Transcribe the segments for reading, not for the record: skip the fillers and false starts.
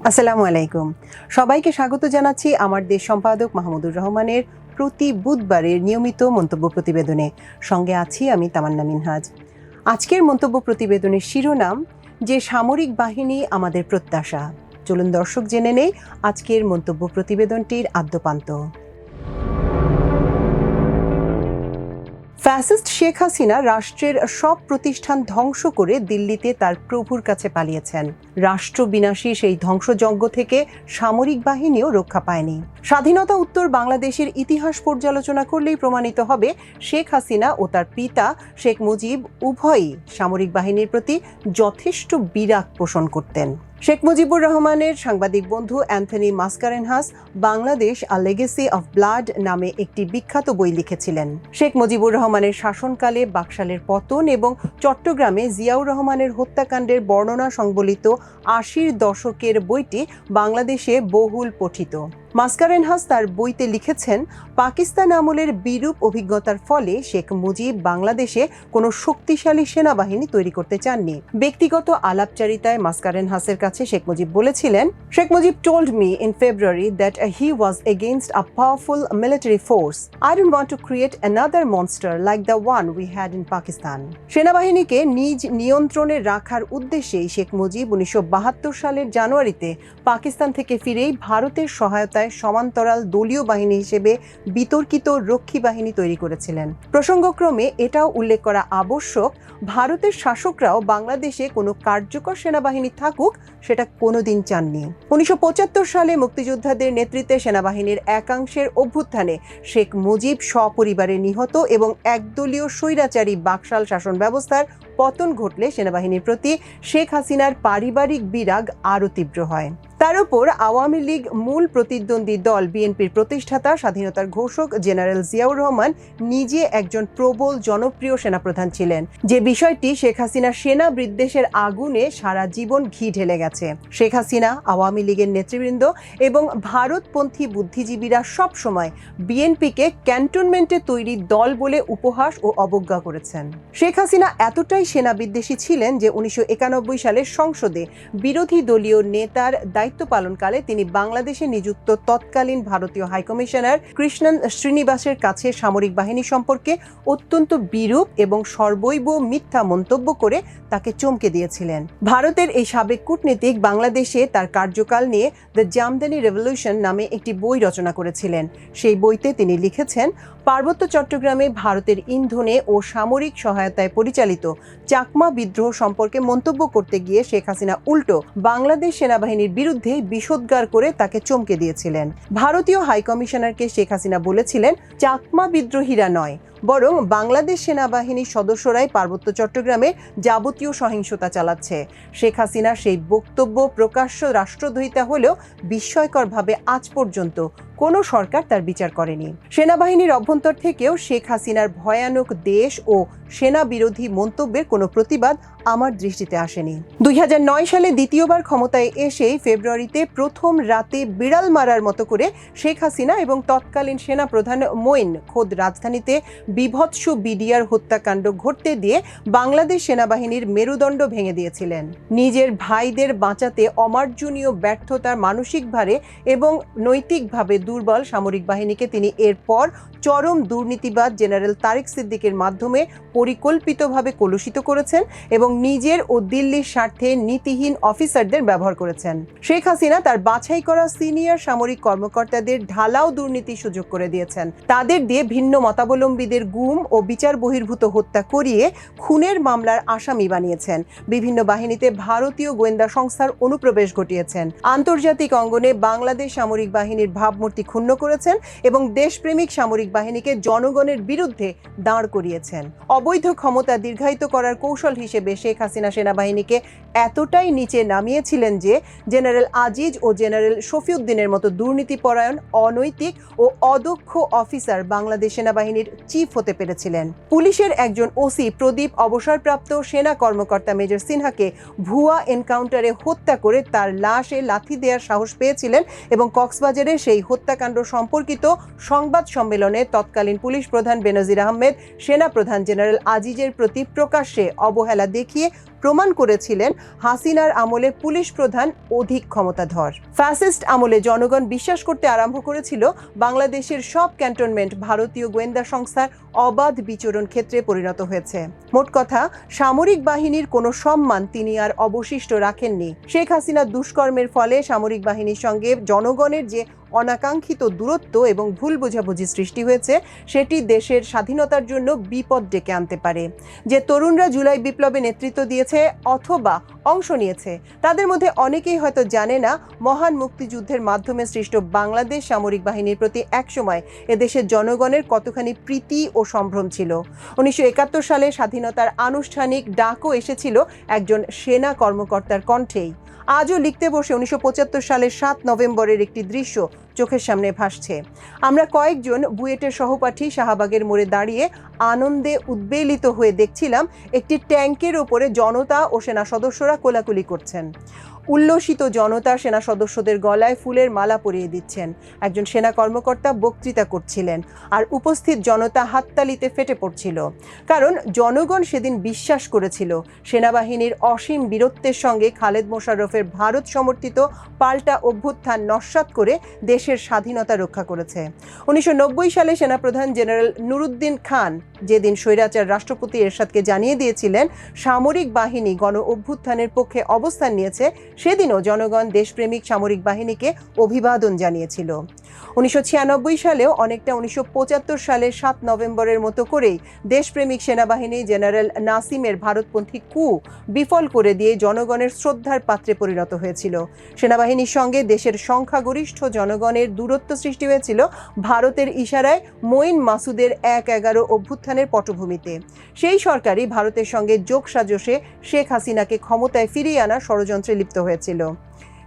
আসসালামু আলাইকুম। সবাইকে স্বাগত জানাচ্ছি আমার দেশ সম্পাদক মাহমুদুর রহমানের প্রতি বুধবারের নিয়মিত মন্তব্য প্রতিবেদনে। সঙ্গে আছি আমি তামান্না মিনহাজ। আজকের মন্তব্য প্রতিবেদনের শিরোনাম, যে সামরিক বাহিনী আমাদের প্রত্যাশা। চলুন দর্শক জেনে নেই আজকের মন্তব্য প্রতিবেদনটির আদ্যোপান্ত। ফ্যাসিস্ট শেখ হাসিনা রাষ্ট্রের সব প্রতিষ্ঠান ধ্বংস করে দিল্লিতে তার প্রভুর কাছে পালিয়েছেন। রাষ্ট্র বিনাশী সেই ধ্বংসযজ্ঞ থেকে সামরিক বাহিনীও রক্ষা পায়নি। স্বাধীনতা উত্তর বাংলাদেশের ইতিহাস পর্যালোচনা করলেই প্রমাণিত হবে, শেখ হাসিনা ও তার পিতা শেখ মুজিব উভয়ই সামরিক বাহিনীর প্রতি যথেষ্ট বিরাগ পোষণ করতেন। শেখ মুজিবুর রহমানের সাংবাদিক বন্ধু Anthony Mascarenhas Bangladesh a legacy of blood নামে একটি বিখ্যাত বই লিখেছিলেন। শেখ মুজিবুর রহমানের শাসনকালে বাকশালের পতন এবং চট্টগ্রামে জিয়াউর রহমানের হত্যাকাণ্ডের বর্ণনা সংবলিত ৮০-র দশকের বইটি বাংলাদেশে বহুল পঠিত। মাসকারেনহাস তার বইতে লিখেছেন, পাকিস্তান আমলের বিরূপ অভিজ্ঞতার ফলে শেখ মুজিব বাংলাদেশে কোনো শক্তিশালী সেনাবাহিনী তৈরি করতে চাননি। ব্যক্তিগত আলাপচারিতায় মাসকারেনহাসের কাছে শেখ মুজিব বলেছিলেন, Sheikh Mujib told me in February that he was against a powerful military force. I don't want to create another monster like the one we had in Pakistan. সেনাবাহিনীকে নিজ নিয়ন্ত্রণে রাখার উদ্দেশ্যেই শেখ মুজিব ১৯৭২ সালের জানুয়ারিতে পাকিস্তান থেকে ফিরেই ভারতের সহায়তায় সমান্তরাল দলীয় বাহিনী হিসেবে বিতর্কিত রক্ষী বাহিনী তৈরি করেছিলেন। প্রসঙ্গক্রমে এটাও উল্লেখ করা আবশ্যক, ভারতের শাসকরাও বাংলাদেশে কোনো কার্যকর সেনাবাহিনী থাকুক সেটা কোনোদিন চাননি। ১৯৭৫ সালে মুক্তিযোদ্ধাদের নেতৃত্বে সেনাবাহিনীর একাংশের অভ্যুত্থানে শেখ মুজিব সপরিবারে নিহত এবং একদলীয় স্বৈরাচারী বাকশাল শাসন ব্যবস্থার পতন ঘটলে সেনাবাহিনীর প্রতি শেখ হাসিনার পারিবারিক বিরাগ আরও তীব্র হয়। তার উপর আওয়ামী লীগ মূল প্রতিদ্বন্দ্বী দল বিএনপির প্রতিষ্ঠাতা স্বাধীনতার ঘোষক জেনারেল জিয়াউর রহমান নিজে একজন প্রবল জনপ্রিয় সেনাপ্রধান ছিলেন, যে বিষয়টি শেখ হাসিনার সেনা বিদ্বেষের আগুনে সারা জীবন ঘি ঢেলে গেছে। শেখ হাসিনা, আওয়ামী লীগের নেতৃবৃন্দ এবং ভারতপন্থী বুদ্ধিজীবীরা সবসময় বিএনপিকে ক্যান্টনমেন্টে তৈরি দল বলে উপহাস ও অবজ্ঞা করেছেন। শেখ হাসিনা এতটাই সেনা বিদ্বেষী ছিলেন যে ১৯৯১ সালের সংসদে বিরোধী দলীয় নেতার দায়িত্ব পালনকালে তিনি বাংলাদেশে নিযুক্ত তৎকালীন ভারতীয় হাইকমিশনার কৃষ্ণন শ্রীনিবাসের কাছে সামরিক বাহিনী সম্পর্কে অত্যন্ত বিরূপ এবং সর্বৈব মিথ্যা মন্তব্য করে তাকে চমকে দিয়েছিলেন। ভারতের এই সাবেক কূটনীতিক বাংলাদেশে তার কার্যকাল নিয়ে দ্য জামদানি রেভলিউশন নামে একটি বই রচনা করেছিলেন। সেই বইতে তিনি লিখেছেন, পার্বত্য চট্টগ্রামে ভারতের ইন্ধনে ও সামরিক সহায়তায় পরিচালিত চাকমা বিদ্রোহ সম্পর্কে মন্তব্য করতে গিয়ে শেখ হাসিনা উল্টো বাংলাদেশ সেনাবাহিনীর বিরুদ্ধে বিষোদ্গার করে তাকে চমকে দিয়েছিলেন। ভারতীয় হাইকমিশনারকে শেখ হাসিনা বলেছিলেন, চাকমা বিদ্রোহীরা নয়, বরং বাংলাদেশ সেনাবাহিনীর সদস্যরাই পার্বত্য চট্টগ্রামে যাবতীয় সহিংসতা চালাচ্ছে। শেখ হাসিনার সেই বক্তব্য প্রকাশ্য রাষ্ট্রদ্রোহিতা হলেও বিস্ময়করভাবে আজ পর্যন্ত কোনো সরকার তার বিচার করেনি। সেনাবাহিনীর অভ্যন্তর থেকেও শেখ হাসিনার ভয়ানক দেশ ও সেনা বিরোধী মন্তব্যের কোনো প্রতিবাদ আমার দৃষ্টিতে আসেনি। ২০০৯ সালে দ্বিতীয়বার ক্ষমতায় এসেই ফেব্রুয়ারিতে প্রথম রাতে বিড়াল মারার মতো করে শেখ হাসিনা এবং তৎকালীন সেনা প্রধান মঈন খোদ রাজধানীতে বিভৎস বিডিআর হত্যাকাণ্ড ঘটতে দিয়ে বাংলাদেশ সেনাবাহিনীর মেরুদণ্ড ভেঙে দিয়েছিলেন। নিজের ভাইদের বাঁচাতে অমার্জনীয় ব্যর্থতার মানসিক ভারে এবং নৈতিকভাবে দুর্বল সামরিক বাহিনীকে তিনি এরপর চরম দুর্নীতিবাদ জেনারেল তারেক সিদ্দিকের মাধ্যমে পরিকল্পিতভাবে কলুষিত করেছেন এবং নিজের ও দিল্লির স্বার্থে নীতিহীন অফিসারদের ব্যবহার করেছেন। শেখ হাসিনা তার বাছাই করা সিনিয়র সামরিক কর্মকর্তাদের ঢালাও দুর্নীতির সুযোগ করে দিয়েছেন। তাদের দিয়ে ভিন্ন মতাবলম্বীদের গুম ও বিচার বহির্ভূত হত্যা করিয়ে খুনের মামলার আসামি বানিয়েছেন। বিভিন্ন বাহিনীতে ভারতীয় গোয়েন্দা সংস্থার অনুপ্রবেশ ঘটিয়েছেন। আন্তর্জাতিক অঙ্গনে বাংলাদেশ সামরিক বাহিনীর ভাবমূর্তি ক্ষুণ্ণ করেছেন এবং দেশপ্রেমিক সামরিক বাহিনীকে জনগণের বিরুদ্ধে দাঁড় করিয়েছেন। অবৈধ ক্ষমতা দীর্ঘায়িত করার কৌশল হিসেবে শেখ হাসিনা সেনাবাহিনীকে এতটাই নিচে নামিয়েছিলেন যে জেনারেল আজিজ ও জেনারেল শফিউদ্দিনের মতো দুর্নীতিপরায়ণ, অনৈতিক ও অদক্ষ অফিসার বাংলাদেশ সেনাবাহিনীর চিফ হতে পেরেছিলেন। পুলিশের একজন ওসি প্রদীপ অবসরপ্রাপ্ত সেনা কর্মকর্তা মেজর সিনহাকে ভুয়া এনকাউন্টারে হত্যা করে তার লাশে লাথি দেওয়ার সাহস পেয়েছিলেন এবং কক্সবাজারে সেই হত্যা হত্যাকাণ্ড সম্পর্কিত সংবাদ সম্মেলনে তৎকালীন পুলিশ প্রধান বেনজির আহমেদ সেনা প্রধান জেনারেল আজিজের প্রতি প্রকাশ্যে অবহেলা দেখিয়ে প্রমাণ করেছিলেন হাসিনার আমলে পুলিশ প্রধান অধিক ক্ষমতাধর। ফ্যাসিস্ট আমলে জনগণ বিশ্বাস করতে আরম্ভ করেছিল বাংলাদেশের সব ক্যান্টনমেন্ট ভারতীয় গোয়েন্দা সংস্থার অবাধ বিচরণ ক্ষেত্রে পরিণত হয়েছে। মোট কথা, সামরিক বাহিনীর কোনো সম্মান তিনি আর অবশিষ্ট রাখেননি। শেখ হাসিনার দুষ্কর্মের ফলে সামরিক বাহিনীর সঙ্গে জনগণের যে অনাকাঙ্ক্ষিত দূরত্ব এবং ভুল বোঝাবুঝি সৃষ্টি হয়েছে, সেটি দেশের স্বাধীনতার জন্য বিপদ ডেকে আনতে পারে। যে তরুণরা জুলাই বিপ্লবে নেতৃত্ব দিয়েছে অথবা অংশ নিয়েছে, তাদের মধ্যে অনেকেই হয়তো জানে না মহান মুক্তিযুদ্ধের মাধ্যমে সৃষ্ট বাংলাদেশ সামরিক বাহিনীর প্রতি একসময় এদেশের জনগণের কতখানি প্রীতি ও সম্ভ্রম ছিল। 1971 সালে স্বাধীনতার আনুষ্ঠানিক ডাকও এসেছিল একজন সেনা কর্মকর্তার কণ্ঠেই। আজও লিখতে বসে 1975 সালের 7 নভেম্বরের একটি দৃশ্য চোখের সামনে ভাসছে। আমরা কয়েকজন বুয়েটের সহপাঠী শাহবাগের মোড়ে দাঁড়িয়ে আনন্দে উদ্বেলিত হয়ে দেখছিলাম একটি ট্যাঙ্কের ওপরে জনতা ও সেনা সদস্যরা কোলাকুলি করছেন। উল্লসিত জনতা সেনা সদস্যদের গলায় ফুলের মালা পরিয়ে দিচ্ছেন। একজন সেনা কর্মকর্তা বক্তৃতা করছিলেন, আর উপস্থিত জনতা হাততালিতে ফেটে পড়ছিল। কারণ জনগণ সেদিন বিশ্বাস করেছিল সেনাবাহিনীর অসীম বীরত্বের সঙ্গে খালেদ মোশাররফের ভারত সমর্থিত পাল্টা অভ্যুত্থান নস্যাৎ করে দেশের স্বাধীনতা রক্ষা করেছে। 1990 সালে সেনাপ্রধান জেনারেল নুরুদ্দিন খান যেদিন স্বৈরাচার রাষ্ট্রপতি এরশাদকে জানিয়ে দিয়েছিলেন সামরিক বাহিনী গণ অভ্যুত্থানের পক্ষে অবস্থান নিয়েছে, সেদিনও জনগণ দেশপ্রেমিক সামরিক বাহিনীকে অভিবাদন জানিয়েছিল। 1996 সালেও অনেকটা 1975 সালের 7 নভেম্বরের মতো করেই দেশপ্রেমিক সেনাবাহিনী জেনারেল নাসিমের ভারতপন্থী কূ বিফল করে দিয়ে জনগণের শ্রদ্ধার পাত্রে পরিণত হয়েছিল। সেনাবাহিনীর সঙ্গে দেশের সংখ্যাগরিষ্ঠ জনগণের দূরত্ব সৃষ্টি হয়েছিল ভারতের ইশারায় মঈন মাসুদের 1/11 অভ্যুত্থানের পটভূমিতে। সেই সরকারই ভারতের সঙ্গে যোগসাজশে শেখ হাসিনাকে ক্ষমতায় ফিরিয়ে আনার ষড়যন্ত্রে লিপ্ত হয়েছিল।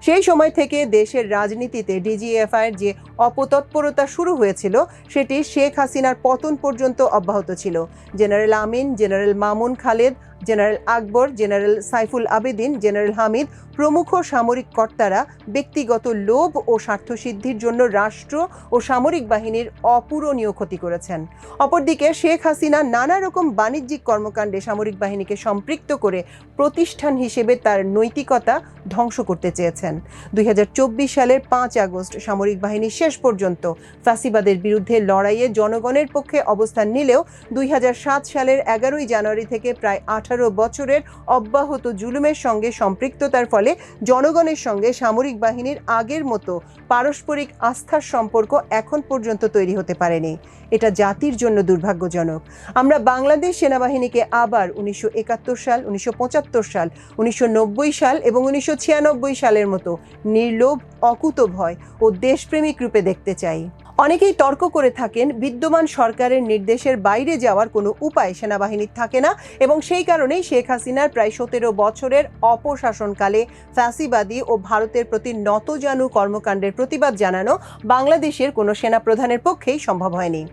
সেই সময় থেকে দেশের রাজনীতিতে ডিজিএফআইয়ের যে অপতৎপরতা শুরু হয়েছিল, সেটি শেখ হাসিনার পতন পর্যন্ত অব্যাহত ছিল। জেনারেল আমিন, জেনারেল মামুন খালেদ, জেনারেল আকবর, জেনারেল সাইফুল আবেদিন, জেনারেল হামিদ প্রমুখ সামরিক কর্তারা ব্যক্তিগত লোভ ও স্বার্থসিদ্ধির জন্য রাষ্ট্র ও সামরিক বাহিনীর অপূরণীয় ক্ষতি করেছেন। অপরদিকে শেখ হাসিনা নানা রকম বাণিজ্যিক কর্মকাণ্ডে সামরিক বাহিনীকে সম্পৃক্ত করে প্রতিষ্ঠান হিসেবে তার নৈতিকতা ধ্বংস করতে চেয়েছেন। 2024 সালের 5 আগস্ট সামরিক বাহিনী শেষ পর্যন্ত ফ্যাসিবাদের বিরুদ্ধে লড়াইয়ে জনগণের পক্ষে অবস্থান নিলেও 2007 সালের 11 জানুয়ারি থেকে প্রায় 18 বছরের অব্যাহত জুলুমের সঙ্গে সম্পৃক্ততার ফলে জনগণের সঙ্গে সামরিক বাহিনীর আগের মতো পারস্পরিক আস্থার সম্পর্ক এখন পর্যন্ত তৈরি হতে পারেনি। এটা জাতির জন্য দুর্ভাগ্যজনক। আমরা বাংলাদেশ সেনাবাহিনীকে আবার 1971 সাল, 1975 সাল, 1990 সাল এবং 1996 সালের মতো নির্লোভ, অকুতোভয় ও দেশপ্রেমিক রূপে দেখতে চাই। অনেকেই তর্ক করে থাকেন বিদ্যমান সরকারের নির্দেশের বাইরে যাওয়ার কোনো উপায় সেনাবাহিনীর থাকে না এবং সেই কারণেই শেখ হাসিনার প্রায় 17 বছরের অপশাসনকালে ফ্যাসিবাদী ও ভারতের প্রতি নতজানু কর্মকাণ্ডের প্রতিবাদ জানানো বাংলাদেশের কোনো সেনাপ্রধানের পক্ষেই সম্ভব হয়নি।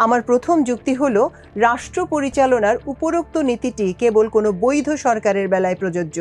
আমার প্রথম যুক্তি হলো, রাষ্ট্র পরিচালনার উপরোক্ত নীতিটি কেবল কোনো বৈধ সরকারের বেলায় প্রযোজ্য।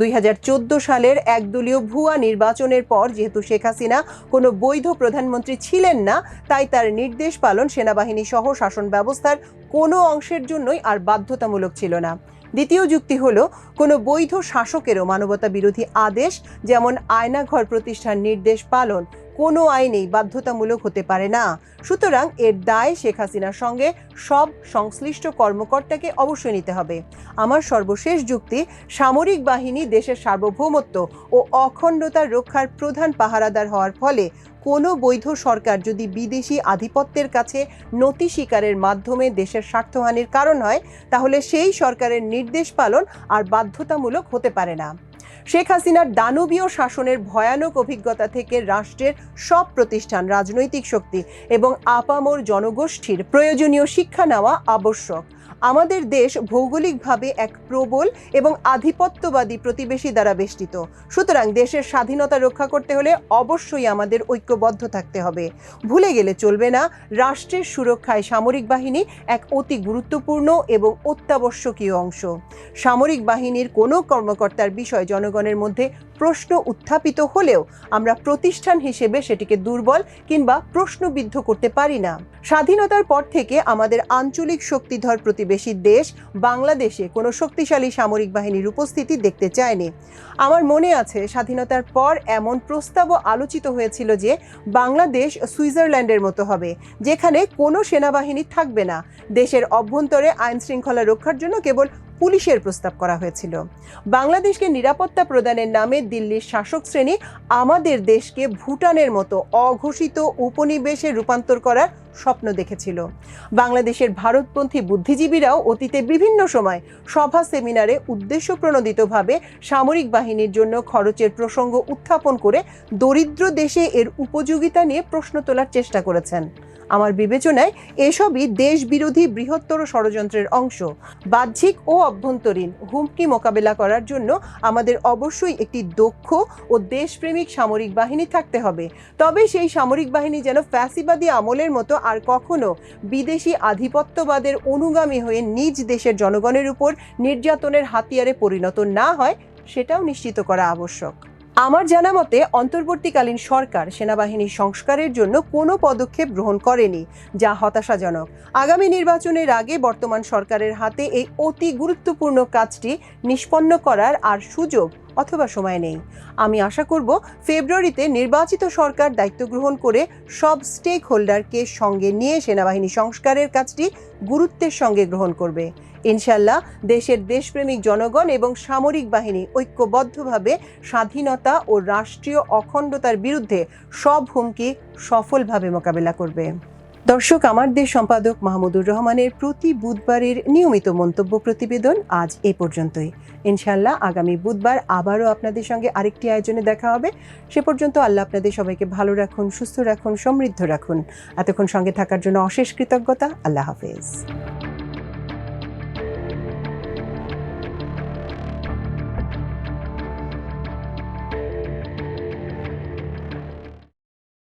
2014 সালের একদলীয় ভুয়া নির্বাচনের পর যেহেতু শেখ হাসিনা কোনো বৈধ প্রধানমন্ত্রী ছিলেন না, তাই তার নির্দেশ পালন সেনাবাহিনী সহ শাসন ব্যবস্থার কোনো অংশের জন্যই আর বাধ্যতামূলক ছিল না। দ্বিতীয় যুক্তি হলো, কোনো বৈধ শাসকেরও মানবতা বিরোধী আদেশ যেমন আয়নাঘর প্রতিষ্ঠার নির্দেশ পালন কোনো আইনেই বাধ্যতামূলক হতে পারে না। সুতরাং এর দায় শেখ হাসিনার সঙ্গে সব সংশ্লিষ্ট কর্মকর্তাকে অবশ্যই নিতে হবে। আমার সর্বশেষ যুক্তি, সামরিক বাহিনী দেশের সার্বভৌমত্ব ও অখণ্ডতা রক্ষার প্রধান পাহারাদার হওয়ার ফলে কোনো বৈধ সরকার যদি বিদেশি আধিপত্যের কাছে নতি স্বীকারের মাধ্যমে দেশের স্বার্থহানির কারণ হয়, তাহলে সেই সরকারের নির্দেশ পালন আর বাধ্যতামূলক হতে পারে না। শেখ হাসিনার দানবীয় শাসনের ভয়ানক অভিজ্ঞতা থেকে রাষ্ট্রের সব প্রতিষ্ঠান, রাজনৈতিক শক্তি এবং আপামর জনগোষ্ঠীর প্রয়োজনীয় শিক্ষা নেওয়া আবশ্যক। আমাদের দেশ ভৌগোলিকভাবে এক প্রবল এবং আধিপত্যবাদী প্রতিবেশী দ্বারা বেষ্টিত। সুতরাং দেশের স্বাধীনতা রক্ষা করতে হলে অবশ্যই আমাদের ঐক্যবদ্ধ থাকতে হবে। ভুলে গেলে চলবে না, রাষ্ট্রের সুরক্ষায় সামরিক বাহিনী এক অতি গুরুত্বপূর্ণ এবং অত্যাবশ্যকীয় অংশ। সামরিক বাহিনীর কোনো কর্মকর্তার বিষয় জনগণের মধ্যে প্রশ্ন উত্থাপিত হলেও আমরা প্রতিষ্ঠান হিসেবে সেটিকে দুর্বল কিংবা প্রশ্নবিদ্ধ করতে পারি না। স্বাধীনতার পর থেকে আমাদের আঞ্চলিক শক্তিধর প্রতিবেশী দেশ বাংলাদেশে কোনো শক্তিশালী সামরিক বাহিনীর উপস্থিতি দেখতে চায়নি। আমার মনে আছে স্বাধীনতার পর এমন প্রস্তাবও আলোচিত হয়েছিল যে বাংলাদেশ সুইজারল্যান্ডের মতো হবে, যেখানে কোনো সেনাবাহিনী থাকবে না। দেশের অভ্যন্তরে আইন শৃঙ্খলা রক্ষার জন্য কেবল পুলিশের প্রস্তাব করা হয়েছিল। বাংলাদেশকে নিরাপত্তা প্রদানের নামে দিল্লির শাসক শ্রেণী আমাদের দেশকে ভুটানের মতো অঘোষিত উপনিবেশে রূপান্তর করার স্বপ্ন দেখেছিল। বাংলাদেশের ভারতপন্থী বুদ্ধিজীবীরাও অতীতে বিভিন্ন সময় সভা সেমিনারে উদ্দেশ্যপ্রণোদিতভাবে সামরিক বাহিনীর জন্য খরচের প্রসঙ্গ উত্থাপন করে দরিদ্র দেশে এর উপযোগিতা নিয়ে প্রশ্ন তোলার চেষ্টা করেছেন। আমার বিবেচনায় এসবই দেশবিরোধী বৃহত্তর ষড়যন্ত্রের অংশ। বাহ্যিক ও অভ্যন্তরীণ হুমকি মোকাবেলা করার জন্য আমাদের অবশ্যই একটি দক্ষ ও দেশপ্রেমিক সামরিক বাহিনী থাকতে হবে। তবে সেই সামরিক বাহিনী যেন ফ্যাসিবাদী আমলের মতো আর কখনো বিদেশি আধিপত্যবাদের অনুগামী হয়ে নিজ দেশের জনগণের উপর নির্যাতনের হাতিয়ারে পরিণত না হয়, সেটাও নিশ্চিত করা আবশ্যক। আমার জানা মতে অন্তর্বর্তীকালীন সরকার সেনাবাহিনী সংস্কারের জন্য কোনো পদক্ষেপ গ্রহণ করেনি, যা হতাশাজনক। আগামী নির্বাচনের আগে বর্তমান সরকারের হাতে এই অতি গুরুত্বপূর্ণ কাজটি নিষ্পন্ন করার আর সুযোগ অথবা সময় নেই। আমি আশা করব ফেব্রুয়ারিতে নির্বাচিত সরকার দায়িত্ব গ্রহণ করে সব স্টেক হোল্ডারকে সঙ্গে নিয়ে সেনাবাহিনী সংস্কারের কাজটি গুরুত্বের সঙ্গে গ্রহণ করবে। ইনশাল্লাহ দেশের দেশপ্রেমিক জনগণ এবং সামরিক বাহিনী ঐক্যবদ্ধভাবে স্বাধীনতা ও রাষ্ট্রীয় অখণ্ডতার বিরুদ্ধে সব হুমকি সফলভাবে মোকাবেলা করবে। দর্শক, আমার দেশ সম্পাদক মাহমুদুর রহমানের প্রতি বুধবারের নিয়মিত মন্তব্য প্রতিবেদন আজ এ পর্যন্তই। ইনশাল্লাহ আগামী বুধবার আবারও আপনাদের সঙ্গে আরেকটি আয়োজনে দেখা হবে। সে পর্যন্ত আল্লাহ আপনাদের সবাইকে ভালো রাখুন, সুস্থ রাখুন, সমৃদ্ধ রাখুন। এতক্ষণ সঙ্গে থাকার জন্য অশেষ কৃতজ্ঞতা। আল্লাহ হাফেজ।